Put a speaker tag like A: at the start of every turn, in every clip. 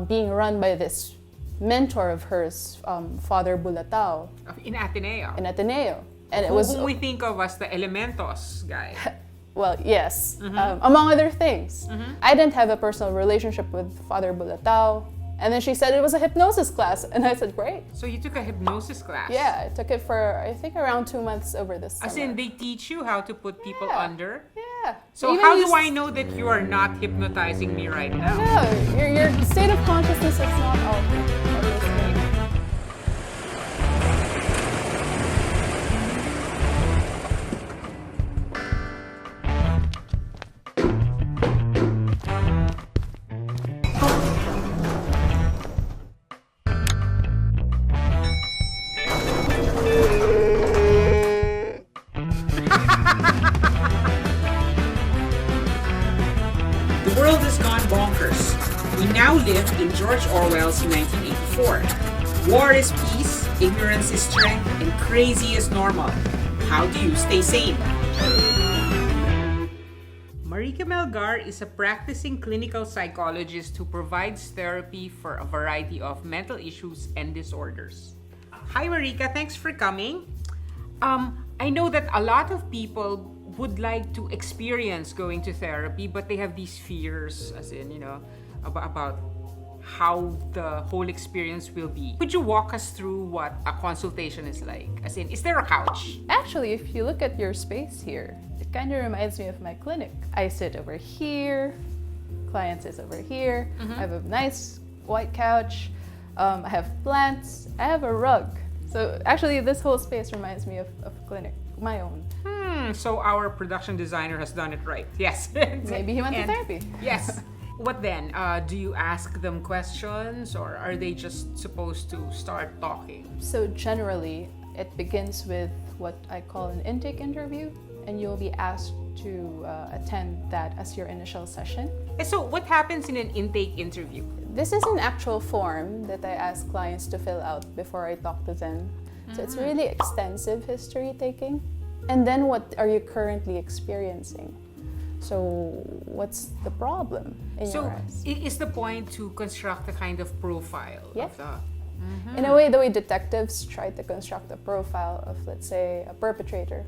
A: being run by this mentor of hers, Father Bulatao.
B: In Ateneo.
A: In Ateneo. And it
B: Who
A: was...
B: we think of as the Elementos guy.
A: Well, yes, among other things. I didn't have a personal relationship with Father Bulatao. And then she said it was a hypnosis class. And I said, great.
B: So you took a hypnosis class?
A: Yeah, I took it for, I think, around 2 months over this summer.
B: As in, they teach you how to put people under?
A: Yeah.
B: So
A: Even
B: how do I know that you are not hypnotizing me right now?
A: No, your state of consciousness is not altered.
B: The world has gone bonkers. We now live in George Orwell's 1984. War is peace, ignorance is strength, and crazy is normal. How do you stay sane? Marika Melgar is a practicing clinical psychologist who provides therapy for a variety of mental issues and disorders. Hi Marika, thanks for coming. I know that a lot of people would like to experience going to therapy, but they have these fears, as in, about how the whole experience will be. Could you walk us through what a consultation is like? As in, is there a couch?
A: Actually, if you look at your space here, it kind of reminds me of my clinic. I sit over here, client sits over here, I have a nice white couch, I have plants, I have a rug. So actually, this whole space reminds me of a clinic, my own.
B: So our production designer has done it right. Yes.
A: Maybe he went to therapy.
B: Yes. What then? Do you ask them questions, or are they just supposed to start talking?
A: So generally, it begins with what I call an intake interview, and you'll be asked to attend that as your initial session.
B: So what happens in an intake interview?
A: This is an actual form that I ask clients to fill out before I talk to them. So it's really extensive history taking. And then what are you currently experiencing? So what's the problem in your eyes?
B: So is the point to construct a kind of profile of the...
A: In a way, the way detectives try to construct a profile of, let's say, a perpetrator.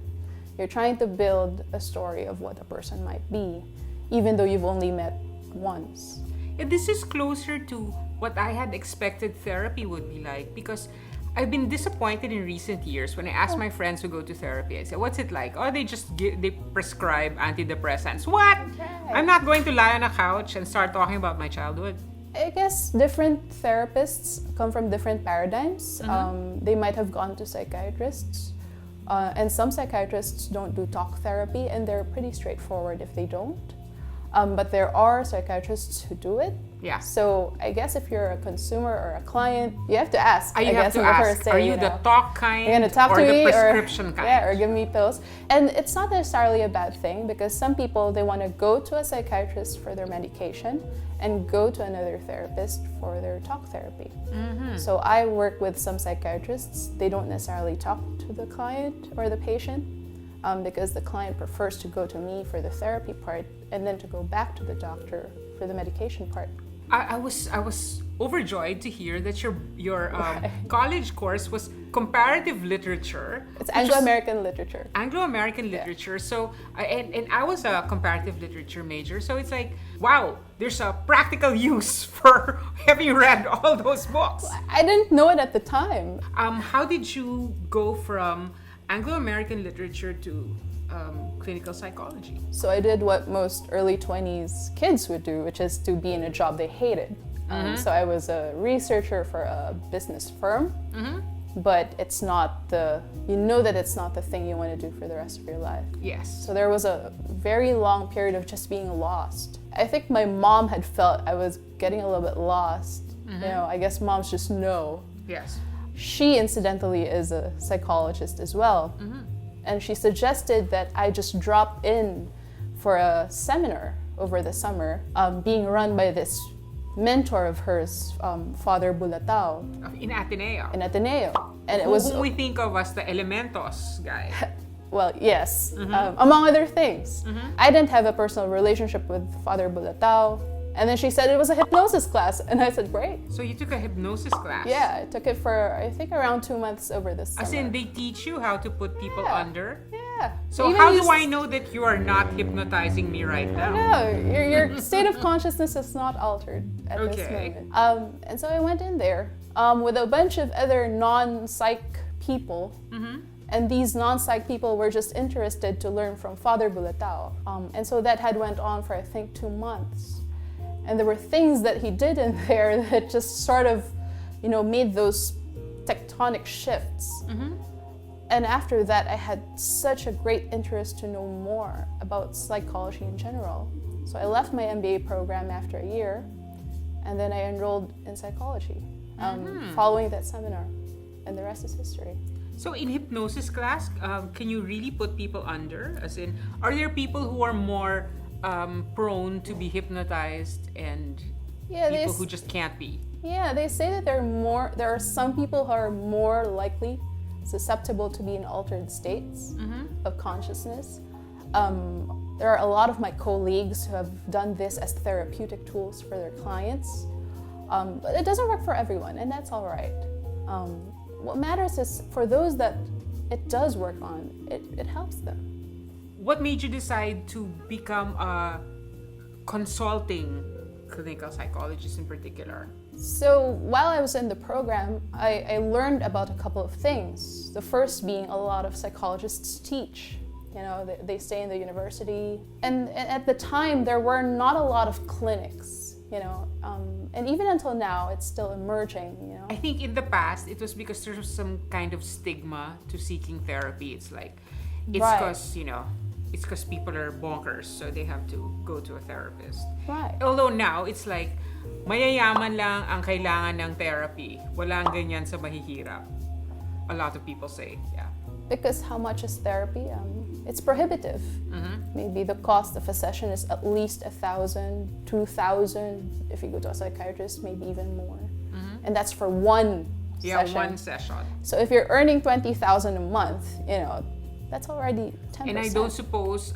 A: You're trying to build a story of what a person might be, even though you've only met once.
B: This is closer to what I had expected therapy would be like, because I've been disappointed in recent years when I ask my friends who go to therapy. I say, what's it like? Oh, they prescribe antidepressants. What?
A: Right.
B: I'm not going to lie on a couch and start talking about my childhood.
A: I guess different therapists come from different paradigms. They might have gone to psychiatrists. And some psychiatrists don't do talk therapy, and they're pretty straightforward if they don't. But there are psychiatrists who do it.
B: Yeah.
A: So I guess if you're a consumer or a client, you have to ask.
B: You have to ask, are you the talk kind
A: you're gonna talk
B: or
A: to
B: the
A: me
B: prescription kind?
A: Yeah, or give me pills. And it's not necessarily a bad thing, because some people, they want to go to a psychiatrist for their medication and go to another therapist for their talk therapy. So I work with some psychiatrists. They don't necessarily talk to the client or the patient, because the client prefers to go to me for the therapy part and then to go back to the doctor for the medication part.
B: I was overjoyed to hear that your college course was comparative literature.
A: It's Anglo-American literature.
B: Anglo-American literature. So and I was a comparative literature major. So it's like, wow, there's a practical use for having read all those books.
A: I didn't know it at the time.
B: How did you go from Anglo-American literature to clinical psychology?
A: So I did what most early 20s kids would do, which is to be in a job they hated. So I was a researcher for a business firm, but it's not that it's not the thing you want to do for the rest of your life.
B: Yes.
A: So there was a very long period of just being lost. I think my mom had felt I was getting a little bit lost. I guess moms just know.
B: Yes.
A: She incidentally is a psychologist as well. And she suggested that I just drop in for a seminar over the summer, being run by this mentor of hers, Father Bulatao.
B: In Ateneo.
A: In Ateneo. And
B: who we think of as the Elementos guy.
A: Well, yes, among other things. I didn't have a personal relationship with Father Bulatao. And then she said it was a hypnosis class. And I said, great.
B: So you took a hypnosis class?
A: Yeah, I took it for, I think, around 2 months over this summer.
B: As in, they teach you how to put people under?
A: Yeah.
B: So how do I know that you are not hypnotizing me right now?
A: No, your state of consciousness is not altered at this moment. And so I went in there with a bunch of other non-psych people. And these non-psych people were just interested to learn from Father Bulatao. And so that had went on for, I think, 2 months. And there were things that he did in there that just sort of, made those tectonic shifts. And after that, I had such a great interest to know more about psychology in general. So I left my MBA program after a year, and then I enrolled in psychology following that seminar. And the rest is history.
B: So in hypnosis class, can you really put people under? As in, are there people who are more prone to be hypnotized and people who just can't be?
A: Yeah, they say that there are some people who are more likely susceptible to be in altered states of consciousness. There are a lot of my colleagues who have done this as therapeutic tools for their clients. But it doesn't work for everyone, and that's all right. What matters is for those that it does work on, it helps them.
B: What made you decide to become a consulting clinical psychologist in particular?
A: So while I was in the program, I learned about a couple of things. The first being a lot of psychologists teach. They stay in the university. And at the time, there were not a lot of clinics. And even until now, it's still emerging,
B: I think in the past, it was because there was some kind of stigma to seeking therapy. It's like, it's because people are bonkers, so they have to go to a therapist.
A: Right.
B: Although now, it's like, mayayaman lang ang kailangan ng therapy. Walang ganyan sa mahihirap. A lot of people say, yeah.
A: Because how much is therapy? It's prohibitive. Maybe the cost of a session is at least 1,000, 2,000. If you go to a psychiatrist, maybe even more. And that's for one session.
B: Yeah, one session.
A: So if you're earning 20,000 a month, that's already 10%.
B: And I don't suppose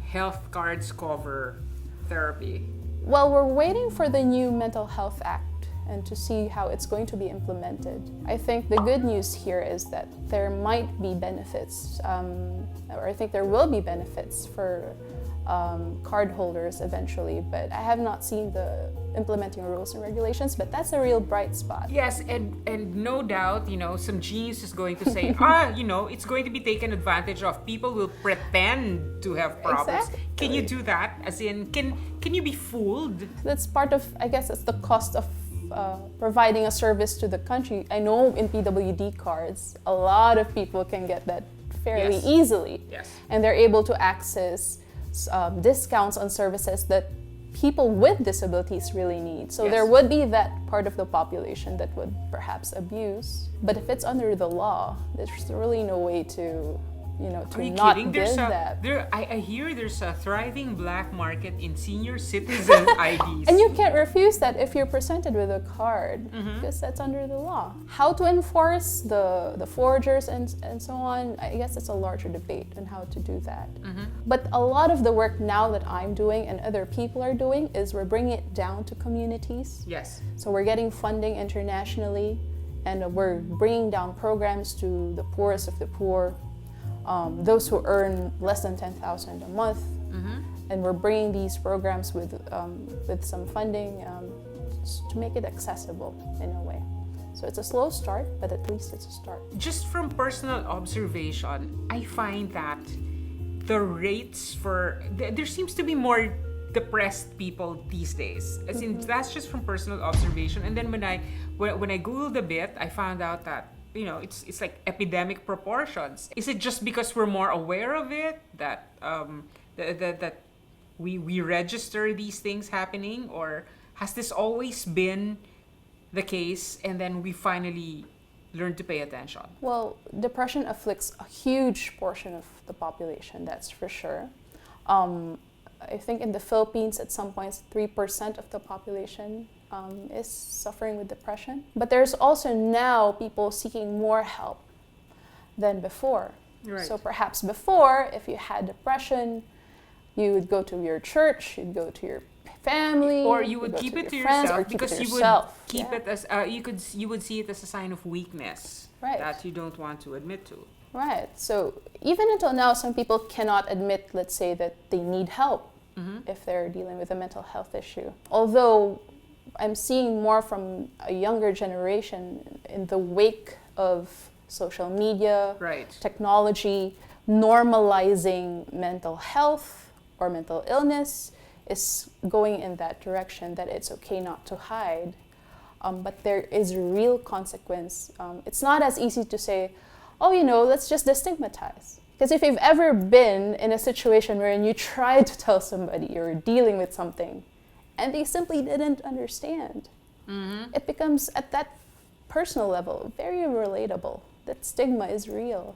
B: health cards cover therapy.
A: Well, we're waiting for the new Mental Health Act and to see how it's going to be implemented. I think the good news here is that there might be benefits, or I think there will be benefits for card holders eventually, but I have not seen the implementing rules and regulations, but that's a real bright spot.
B: Yes, and no doubt, some genius is going to say, it's going to be taken advantage of. People will pretend to have problems.
A: Exactly.
B: Can you do that? As in, can you be fooled?
A: That's part of, I guess, it's the cost of providing a service to the country. I know in PWD cards, a lot of people can get that fairly easily.
B: Yes.
A: And they're able to access discounts on services that people with disabilities really need. So there would be that part of the population that would perhaps abuse. But if it's under the law, there's really no way to
B: Are you
A: not
B: kidding?
A: give that.
B: I hear there's a thriving black market in senior citizen IDs.
A: And you can't refuse that if you're presented with a card, because that's under the law. How to enforce the forgers and so on, I guess it's a larger debate on how to do that. But a lot of the work now that I'm doing and other people are doing is we're bringing it down to communities.
B: Yes.
A: So we're getting funding internationally, and we're bringing down programs to the poorest of the poor, those who earn less than 10,000 a month, and we're bringing these programs with some funding to make it accessible in a way. So it's a slow start, but at least it's a start.
B: Just from personal observation, I find that the rates there seems to be more depressed people these days. As in, that's just from personal observation. And then when I Googled a bit, I found out that it's like epidemic proportions. Is it just because we're more aware of it that that we register these things happening, or has this always been the case and then we finally learn to pay attention?
A: Well, depression afflicts a huge portion of the population, that's for sure. I think in the Philippines at some points 3% of the population is suffering with depression. But there's also now people seeking more help than before.
B: Right.
A: So perhaps before, if you had depression, you would go to your church, you'd go to your family,
B: or you would
A: go
B: keep
A: to
B: it to
A: your friends,
B: yourself
A: or keep it
B: because
A: to
B: you would
A: yourself.
B: keep
A: Yeah.
B: it as you would see it as a sign of weakness
A: Right.
B: that you don't want to admit to.
A: Right. So even until now, some people cannot admit, let's say, that they need help if they're dealing with a mental health issue. Although I'm seeing more from a younger generation in the wake of social media,
B: Right.
A: technology, normalizing mental health or mental illness is going in that direction, that it's okay not to hide. But there is real consequence. It's not as easy to say, oh, let's just destigmatize. Because if you've ever been in a situation wherein you tried to tell somebody you're dealing with something and they simply didn't understand, it becomes, at that personal level, very relatable. That stigma is real.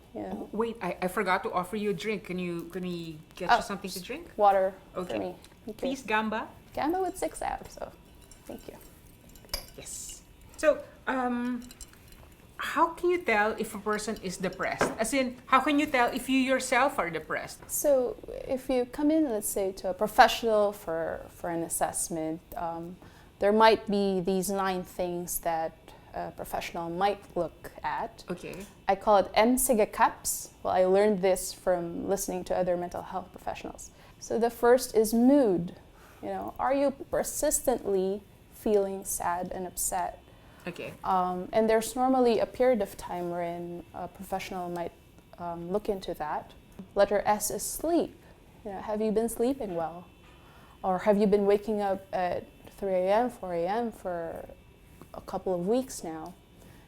B: Wait, I forgot to offer you a drink. Can we get you something to drink?
A: Water
B: Okay.
A: for me. Thank you.
B: Please, Gamba.
A: Gamba with 6 apps, so thank you.
B: Yes. So, how can you tell if a person is depressed? As in, how can you tell if you yourself are depressed?
A: So if you come in, let's say, to a professional for an assessment, there might be these 9 things that a professional might look at.
B: Okay.
A: I call it MSIGA-CAPS. Well, I learned this from listening to other mental health professionals. So the first is mood. Are you persistently feeling sad and upset?
B: Okay.
A: And there's normally a period of time wherein a professional might look into that. Letter S is sleep. Have you been sleeping well? Or have you been waking up at 3 a.m., 4 a.m. for a couple of weeks now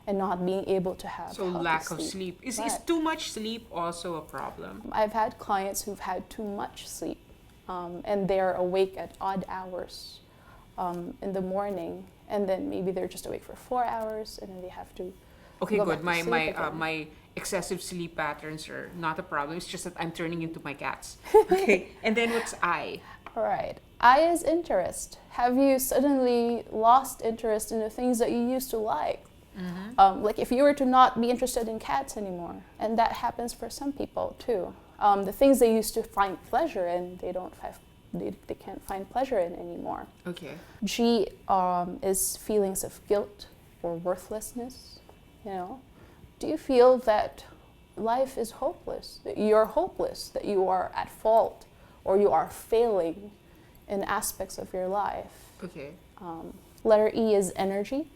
A: and not being able to have
B: So
A: healthy
B: lack of sleep. Is too much sleep also a problem?
A: I've had clients who've had too much sleep and they're awake at odd hours in the morning, and then maybe they're just awake for 4 hours and then they have to
B: Okay,
A: go
B: good.
A: back to sleep again.
B: My excessive sleep patterns are not a problem. It's just that I'm turning into my cats. Okay. And then what's I?
A: All right. I is interest. Have you suddenly lost interest in the things that you used to like? Like if you were to not be interested in cats anymore, and that happens for some people too. The things they used to find pleasure in, they can't find pleasure in anymore.
B: Okay.
A: G is feelings of guilt or worthlessness. Do you feel that life is hopeless, that you're hopeless, that you are at fault, or you are failing in aspects of your life?
B: Okay.
A: Letter E is energy.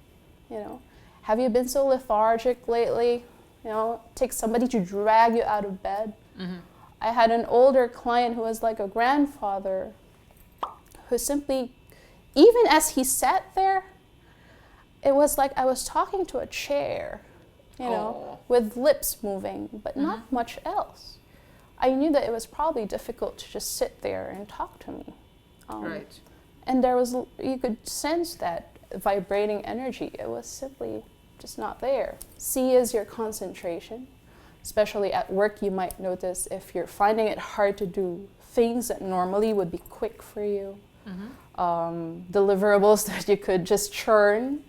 A: Have you been so lethargic lately? It takes somebody to drag you out of bed. I had an older client who was like a grandfather who simply, even as he sat there, it was like I was talking to a chair, with lips moving, but not much else. I knew that it was probably difficult to just sit there and talk to me.
B: Right.
A: And you could sense that vibrating energy. It was simply just not there. C is your concentration. Especially at work, you might notice if you're finding it hard to do things that normally would be quick for you. Deliverables that you could just churn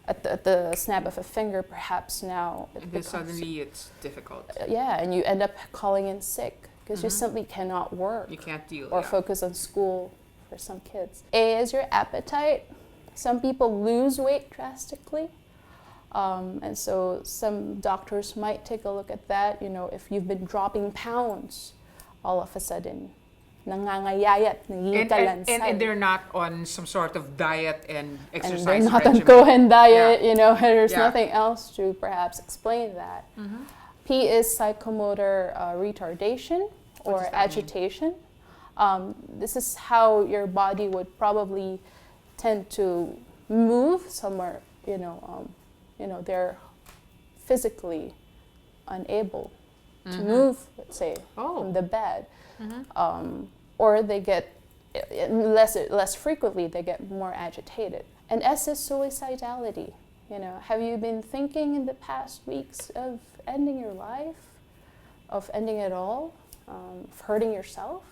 A: at the snap of a finger, perhaps now
B: Suddenly it's difficult.
A: Yeah, and you end up calling in sick because you simply cannot work.
B: You can't deal.
A: Or focus on school for some kids. A is your appetite. Some people lose weight drastically. And so some doctors might take a look at that. If you've been dropping pounds all of a sudden, nangangayayat, nangingikalansay.
B: And they're not on some sort of diet and exercise
A: and they're not
B: regimen.
A: on Cohen diet, there's
B: Yeah.
A: nothing else to perhaps explain that. P is psychomotor retardation or
B: does that
A: agitation. This is how your body would probably tend to move somewhere, they're physically unable to move, let's say, from the bed. Or they get, less frequently, they get more agitated. And S is suicidality. Have you been thinking in the past weeks of ending your life, of ending it all, of hurting yourself?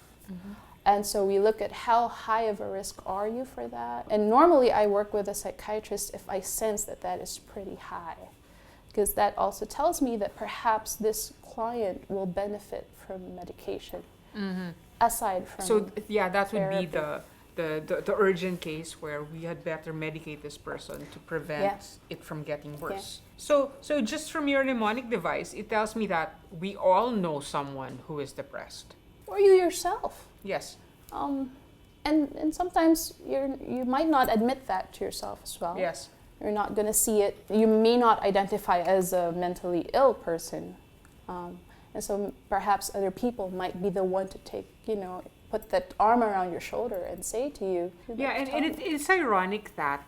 A: And so we look at how high of a risk are you for that. And normally I work with a psychiatrist if I sense that that is pretty high, because that also tells me that perhaps this client will benefit from medication aside from
B: So yeah, that would be
A: therapy.
B: the urgent case where we had better medicate this person to prevent it from getting worse. So just from your mnemonic device, it tells me that we all know someone who is depressed.
A: Or you yourself.
B: Yes.
A: And sometimes you might not admit that to yourself as well.
B: Yes.
A: You're not going to see it. You may not identify as a mentally ill person. And so perhaps other people might be the one to take, put that arm around your shoulder and say to you.
B: Yeah, and it's ironic that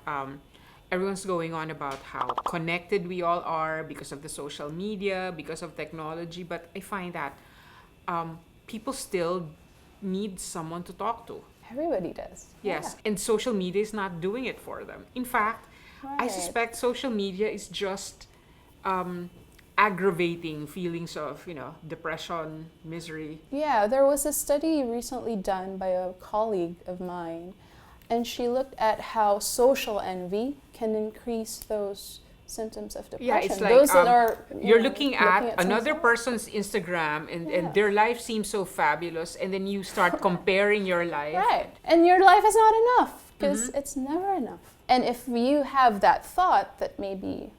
B: everyone's going on about how connected we all are because of the social media, because of technology, but I find that people still need someone to talk to.
A: Everybody does.
B: Yes,
A: Yeah.
B: and social media is not doing it for them. In fact, I
A: Right.
B: suspect social media is just aggravating feelings of, depression, misery.
A: Yeah, there was a study recently done by a colleague of mine, and she looked at how social envy can increase those symptoms of depression.
B: Yeah, it's like
A: those that are
B: you're looking at another
A: some-
B: person's Instagram and their life seems so fabulous, and then you start comparing your life.
A: Right, and your life is not enough because it's never enough. And if you have that thought that maybe,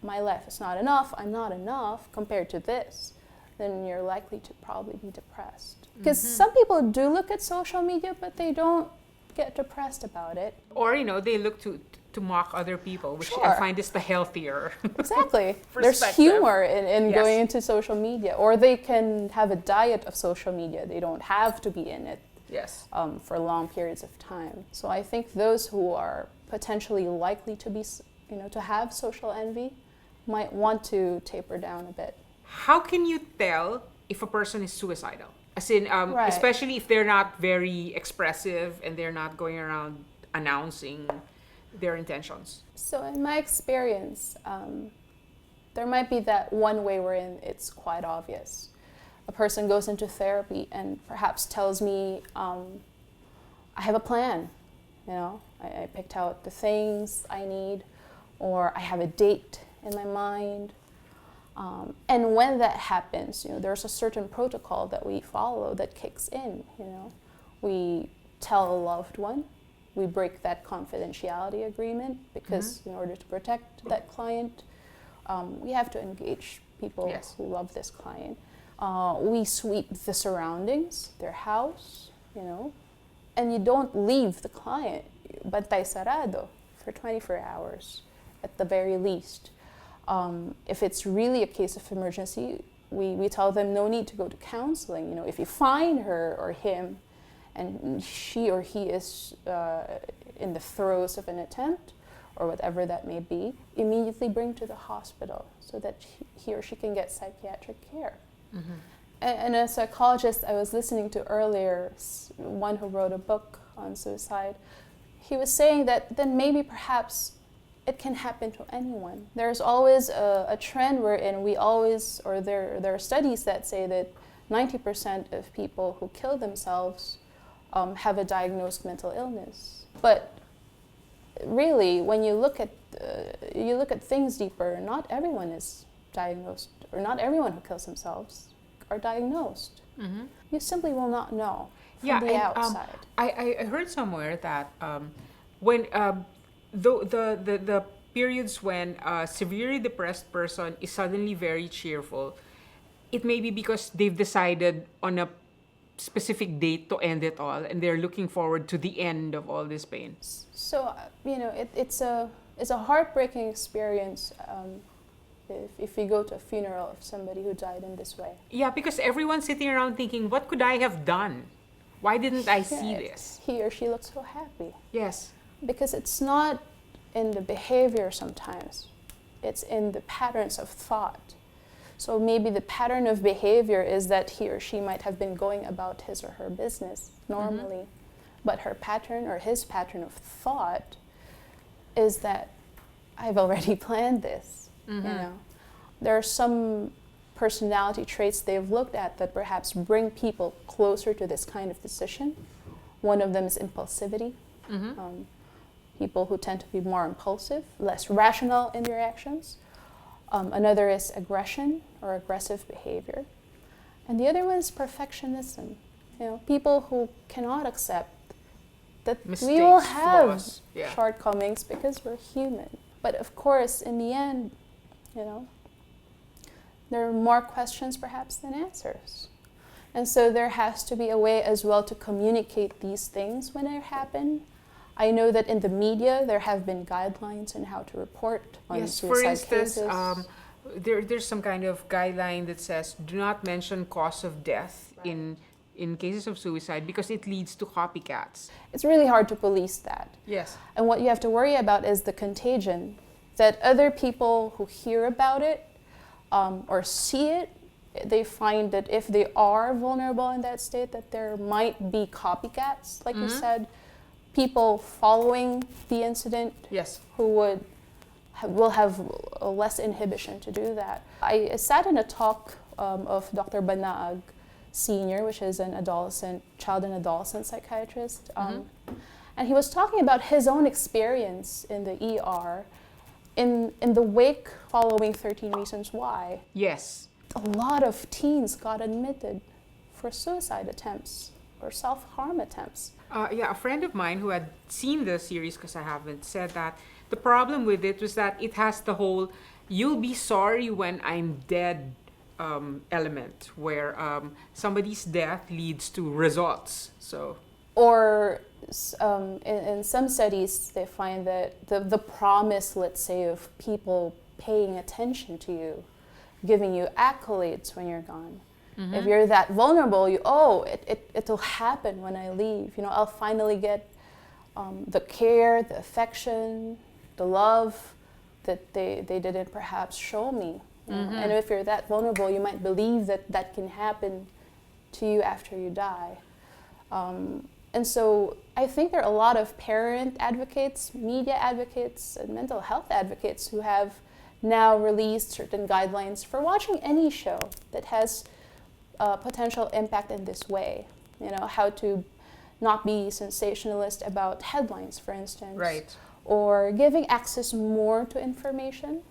A: my life is not enough, I'm not enough compared to this, then you're likely to probably be depressed. Because some people do look at social media, but they don't get depressed about it.
B: Or, they look to mock other people, which I
A: Sure.
B: find is the healthier.
A: Exactly. There's
B: Perspective.
A: humor in
B: Yes.
A: going into social media, or they can have a diet of social media. They don't have to be in it
B: Yes.
A: for long periods of time. So I think those who are potentially likely to be, to have social envy might want to taper down a bit.
B: How can you tell if a person is suicidal? As in,
A: Right.
B: especially if they're not very expressive and they're not going around announcing their intentions.
A: So in my experience, there might be that one way wherein it's quite obvious. A person goes into therapy and perhaps tells me, I have a plan, I picked out the things I need, or I have a date in my mind. And when that happens, there's a certain protocol that we follow that kicks in, We tell a loved one, we break that confidentiality agreement because in order to protect that client, we have to engage people
B: Yes.
A: who love this client. We sweep the surroundings, their house, and you don't leave the client, bantay sarado, for 24 hours at the very least. If it's really a case of emergency, we tell them no need to go to counseling. If you find her or him and she or he is in the throes of an attempt or whatever that may be, immediately bring to the hospital so that he or she can get psychiatric care. And a psychologist I was listening to earlier, one who wrote a book on suicide, he was saying that then maybe perhaps it can happen to anyone. There's always a trend wherein there are studies that say that 90% of people who kill themselves have a diagnosed mental illness. But really, when you look at things deeper, not everyone is diagnosed, or not everyone who kills themselves are diagnosed. You simply will not know from the outside.
B: I heard somewhere that when the periods when a severely depressed person is suddenly very cheerful, it may be because they've decided on a specific date to end it all, and they're looking forward to the end of all this pain.
A: So it's a heartbreaking experience if you go to a funeral of somebody who died in this way.
B: Yeah, because everyone's sitting around thinking, what could I have done? Why didn't I see this?
A: He or she looks so happy.
B: Yes.
A: Because it's not in the behavior sometimes, it's in the patterns of thought. So maybe the pattern of behavior is that he or she might have been going about his or her business normally, but her pattern or his pattern of thought is that I've already planned this. There are some personality traits they've looked at that perhaps bring people closer to this kind of decision. One of them is impulsivity. People who tend to be more impulsive, less rational in their actions. Another is aggression or aggressive behavior. And the other one is perfectionism. People who cannot accept that we
B: Mistakes,
A: will have
B: flaws. Yeah.
A: shortcomings because we're human. But of course, in the end, you know, there are more questions perhaps than answers. And so there has to be a way as well to communicate these things when they happen. I know that in the media there have been guidelines on how to report on
B: Yes,
A: suicide
B: for instance,
A: cases.
B: there's some kind of guideline that says do not mention cause of death in cases of suicide because it leads to copycats.
A: It's really hard to police that.
B: Yes.
A: And what you have to worry about is the contagion, that other people who hear about it or see it, they find that if they are vulnerable in that state, that there might be copycats, like you said, people following the incident
B: Yes.
A: who will have less inhibition to do that. I sat in a talk of Dr. Banaag Senior, which is an child and adolescent psychiatrist, and he was talking about his own experience in the ER in the wake following 13 Reasons Why.
B: Yes.
A: A lot of teens got admitted for suicide attempts or self-harm attempts.
B: Yeah, a friend of mine who had seen the series, because I haven't, said that the problem with it was that it has the whole "you'll be sorry when I'm dead" element, where somebody's death leads to results. So,
A: Or in some studies, they find that the promise, let's say, of people paying attention to you, giving you accolades when you're gone. If you're that vulnerable, it'll happen when I leave. You know, I'll finally get the care, the affection, the love that they didn't perhaps show me. You know? And if you're that vulnerable, you might believe that can happen to you after you die. And so I think there are a lot of parent advocates, media advocates, and mental health advocates who have now released certain guidelines for watching any show that has potential impact in this way. You know, how to not be sensationalist about headlines, for instance.
B: right.
A: Or giving access more to information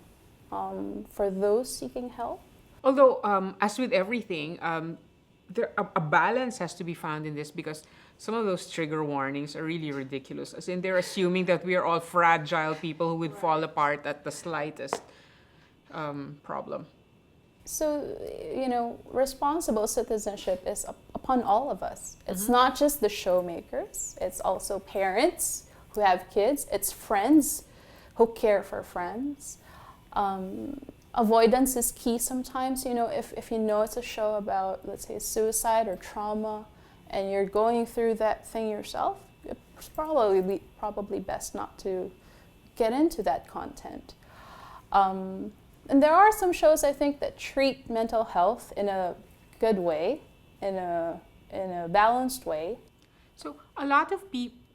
A: for those seeking help.
B: Although, as with everything, a balance has to be found in this because some of those trigger warnings are really ridiculous. As in, they're assuming that we are all fragile people who would fall apart at the slightest problem.
A: So, you know, responsible citizenship is upon all of us. It's not just the showmakers, it's also parents who have kids, it's friends who care for friends. Avoidance is key sometimes. You know, if you know it's a show about, let's say, suicide or trauma, and you're going through that thing yourself, it's probably best not to get into that content. And there are some shows, I think, that treat mental health in a good way, in a balanced way.
B: So a lot of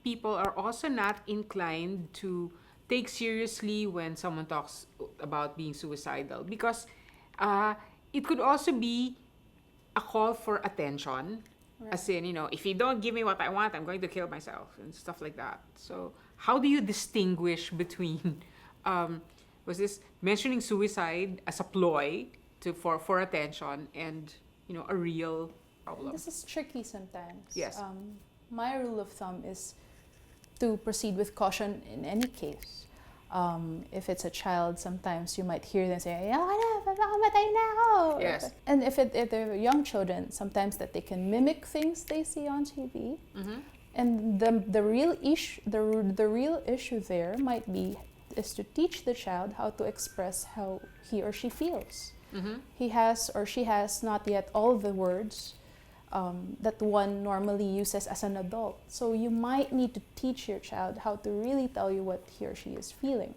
B: people are also not inclined to take seriously when someone talks about being suicidal because it could also be a call for attention. Right. As in, you know, if you don't give me what I want, I'm going to kill myself and stuff like that. So how do you distinguish between was this mentioning suicide as a ploy for attention and, you know, a real problem?
A: This is tricky sometimes.
B: Yes.
A: My rule of thumb is to proceed with caution in any case. If it's a child, sometimes you might hear them say, "Oh,
B: yes.
A: And if they're young children, sometimes that they can mimic things they see on TV. And the real issue there might be is to teach the child how to express how he or she feels. He has or she has not yet all the words that one normally uses as an adult. So you might need to teach your child how to really tell you what he or she is feeling.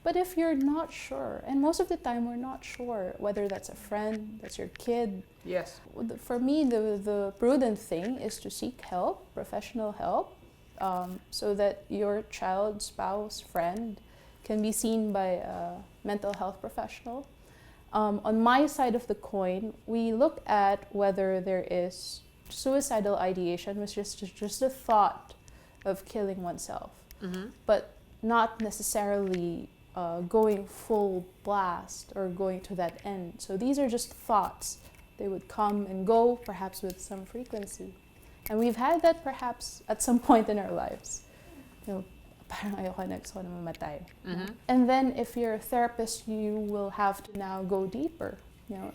A: But if you're not sure, and most of the time we're not sure whether that's a friend, that's your kid.
B: Yes.
A: For me, the prudent thing is to seek help, professional help, so that your child, spouse, friend can be seen by a mental health professional. On my side of the coin, we look at whether there is suicidal ideation, which is just a thought of killing oneself, but not necessarily going full blast or going to that end. So these are just thoughts. They would come and go, perhaps with some frequency. And we've had that perhaps at some point in our lives. You know, parang ayoko na, gusto ko na mamatay. And then if you're a therapist, you will have to now go deeper. You know,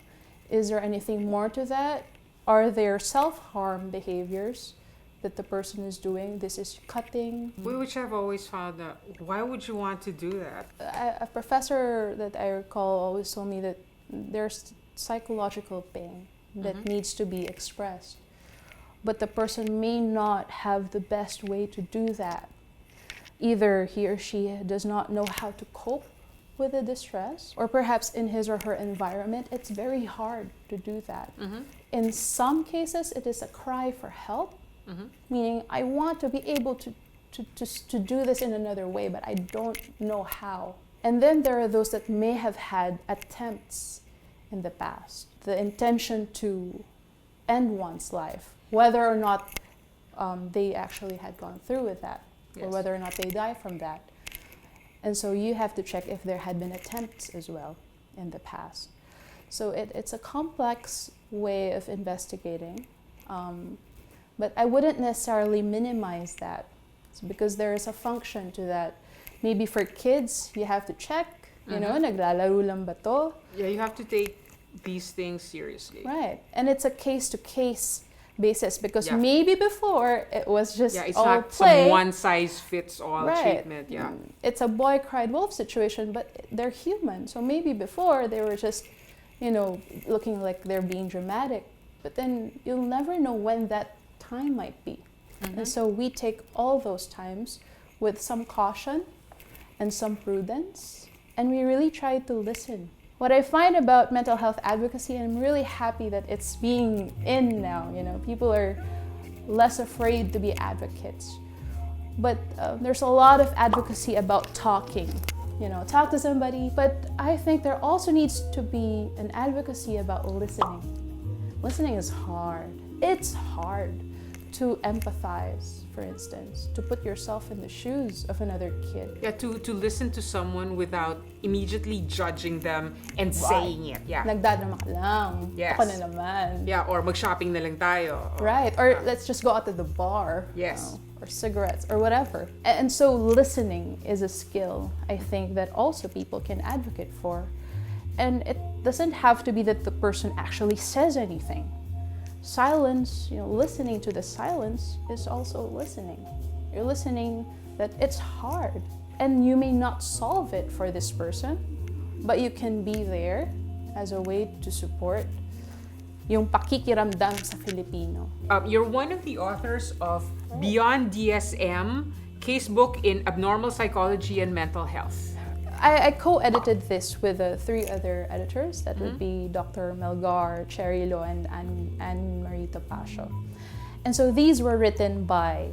A: is there anything more to that? Are there self-harm behaviors that the person is doing? This is cutting.
B: Which I've always found that, why would you want to do that?
A: A professor that I recall always told me that there's psychological pain that needs to be expressed. But the person may not have the best way to do that. Either he or she does not know how to cope with the distress, or perhaps in his or her environment, it's very hard to do that. In some cases, it is a cry for help, meaning I want to be able to do this in another way, but I don't know how. And then there are those that may have had attempts in the past, the intention to end one's life, whether or not they actually had gone through with that, or whether or not they die from that. And so you have to check if there had been attempts as well in the past. So it's a complex way of investigating, but I wouldn't necessarily minimize that, because there is a function to that. Maybe for kids, you have to check, you know, naglalaro lang ba to?
B: Yeah, you have to take these things seriously.
A: Right, and it's a case-to-case basis, because maybe before it was just
B: it's
A: all
B: not
A: play.
B: some one-size-fits-all treatment. Yeah,
A: it's a boy cried wolf situation, but they're human. So maybe before they were just, you know, looking like they're being dramatic, but then you'll never know when that time might be. And so we take all those times with some caution and some prudence, and we really try to listen. What I find about mental health advocacy, and I'm really happy that it's being in now, you know, people are less afraid to be advocates. But there's a lot of advocacy about talking, you know, talk to somebody. But I think there also needs to be an advocacy about listening. Listening is hard. It's hard to empathize, for instance, to put yourself in the shoes of another kid.
B: Yeah, to listen to someone without immediately judging them and saying it. Yeah.
A: Nagdadama ka lang.
B: Yes.
A: Ako na naman.
B: Yeah, or mag-shopping na lang tayo.
A: Right, or let's just go out to the bar.
B: Yes.
A: You know, or cigarettes, or whatever. And so listening is a skill, I think, that also people can advocate for. And it doesn't have to be that the person actually says anything. Silence, you know, listening to the silence is also listening. You're listening that it's hard, and you may not solve it for this person, but you can be there as a way to support yung pakikiramdam sa Filipino.
B: You're one of the authors of Beyond DSM, Casebook in Abnormal Psychology and Mental Health.
A: I co-edited this with 3 other editors. That would be Dr. Melgar, Cherry Lo, and Anne Marita Pasio. And so these were written by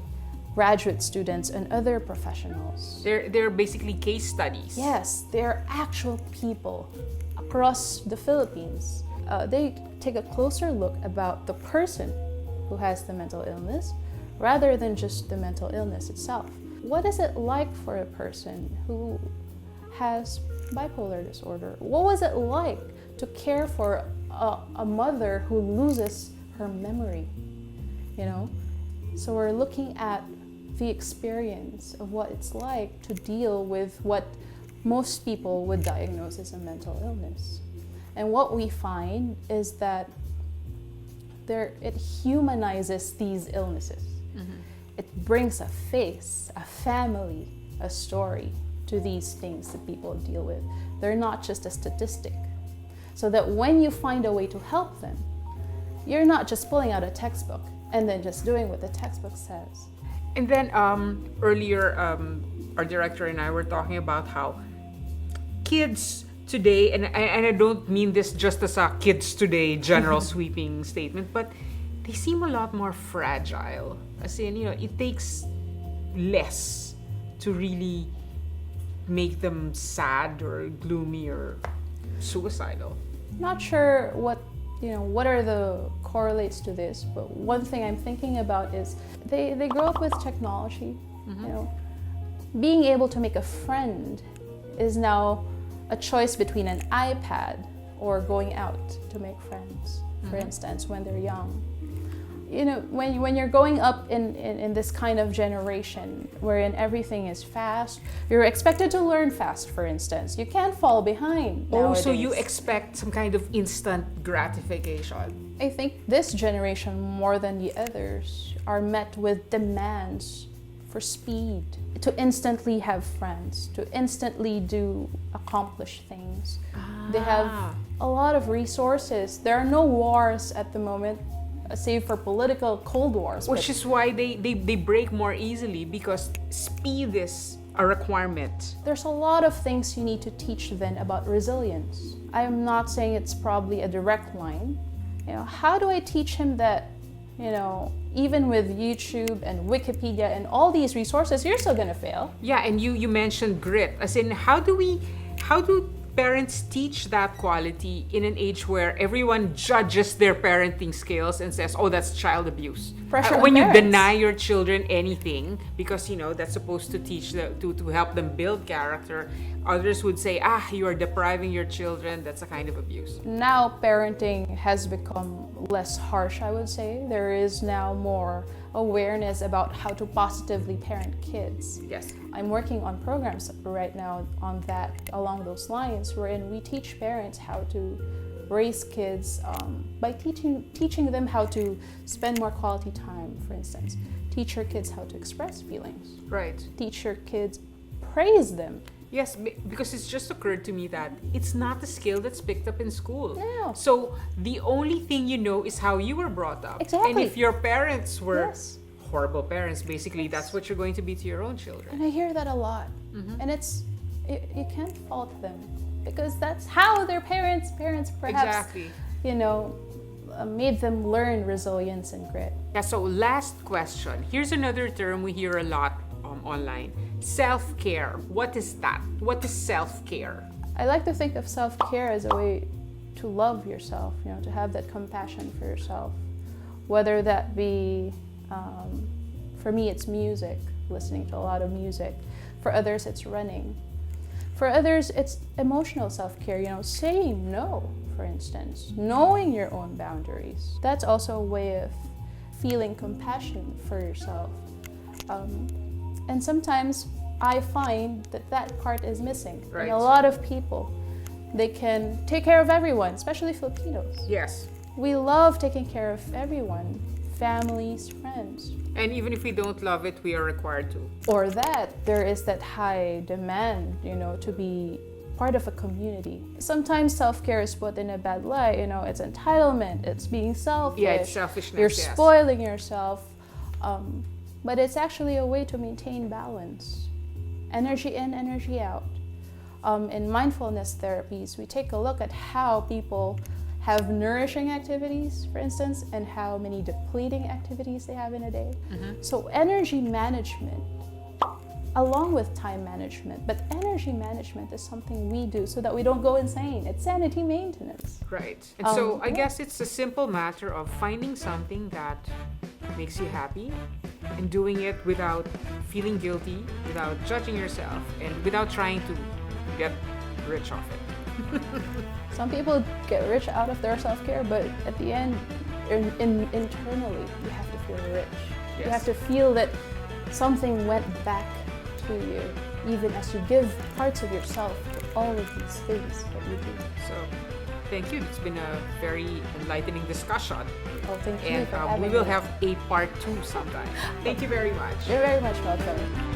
A: graduate students and other professionals.
B: They're basically case studies.
A: Yes, they're actual people across the Philippines. They take a closer look about the person who has the mental illness rather than just the mental illness itself. What is it like for a person who has bipolar disorder? What was it like to care for a mother who loses her memory? You know, so we're looking at the experience of what it's like to deal with what most people would diagnose as a mental illness. And what we find is that it humanizes these illnesses. It brings a face, a family, a story to these things that people deal with. They're not just a statistic. So that when you find a way to help them, you're not just pulling out a textbook and then just doing what the textbook says.
B: And then earlier, our director and I were talking about how kids today, and I don't mean this just as a kids today general sweeping statement, but they seem a lot more fragile. As in, you know, it takes less to really make them sad or gloomy or suicidal.
A: Not sure what are the correlates to this, but one thing I'm thinking about is they grow up with technology. You know, being able to make a friend is now a choice between an iPad or going out to make friends, for instance, when they're young. you know, when you're growing up in this kind of generation wherein everything is fast, you're expected to learn fast, for instance. You can't fall behind nowadays.
B: So you expect some kind of instant gratification.
A: I think this generation, more than the others, are met with demands for speed, to instantly have friends, to instantly accomplish things. They have a lot of resources. There are no wars at the moment, save for political cold wars.
B: Which is why they break more easily, because speed is a requirement.
A: There's a lot of things you need to teach then about resilience. I'm not saying it's probably a direct line. You know, how do I teach him that, you know, even with YouTube and Wikipedia and all these resources, you're still gonna fail?
B: Yeah, and you mentioned grit. As in, how do parents teach that quality in an age where everyone judges their parenting skills and says, oh, that's child abuse?
A: Pressure
B: when
A: on
B: you
A: parents.
B: deny your children anything because, you know, that's supposed to teach them, to help them build character, others would say, you are depriving your children. That's a kind of abuse.
A: Now parenting has become less harsh, I would say. There is now more awareness about how to positively parent kids.
B: Yes.
A: I'm working on programs right now on that, along those lines, wherein we teach parents how to raise kids by teaching them how to spend more quality time, for instance. Teach your kids how to express feelings.
B: Right.
A: Teach your kids, praise them.
B: Yes, because it's just occurred to me that it's not a skill that's picked up in school.
A: No.
B: So the only thing you know is how you were brought up.
A: Exactly.
B: And if your parents were
A: Yes.
B: horrible parents, basically that's what you're going to be to your own children.
A: And I hear that a lot. And you can't fault them because that's how their parents perhaps,
B: Exactly.
A: you know, made them learn resilience and grit.
B: Yeah, so last question. Here's another term we hear a lot online. Self-care. What is that? What is self-care?
A: I like to think of self-care as a way to love yourself, you know, to have that compassion for yourself. Whether that be, for me, it's music, listening to a lot of music. For others, it's running. For others, it's emotional self-care, you know, saying no, for instance, knowing your own boundaries. That's also a way of feeling compassion for yourself. And sometimes I find that part is missing.
B: Right.
A: And a lot of people, they can take care of everyone, especially Filipinos.
B: Yes.
A: We love taking care of everyone, families, friends.
B: And even if we don't love it, we are required to.
A: Or that there is that high demand, you know, to be part of a community. Sometimes self-care is put in a bad light, you know, it's entitlement, it's being selfish.
B: Yeah, it's selfishness.
A: You're
B: yes.
A: spoiling yourself. But it's actually a way to maintain balance. Energy in, energy out. In mindfulness therapies, we take a look at how people have nourishing activities, for instance, and how many depleting activities they have in a day. So energy management, along with time management, but energy management is something we do so that we don't go insane. It's sanity maintenance.
B: Right. And so I
A: yeah.
B: guess it's a simple matter of finding something that makes you happy and doing it without feeling guilty, without judging yourself, and without trying to get rich off it.
A: Some people get rich out of their self-care, but at the end, internally, you have to feel rich.
B: Yes.
A: You have to feel that something went back to you, even as you give parts of yourself to all of these things that you do.
B: So thank you. It's been a very enlightening discussion.
A: Well, thank you
B: And
A: for
B: we
A: having
B: will
A: me.
B: have a part 2 sometime. Thank you very much.
A: You're very much welcome.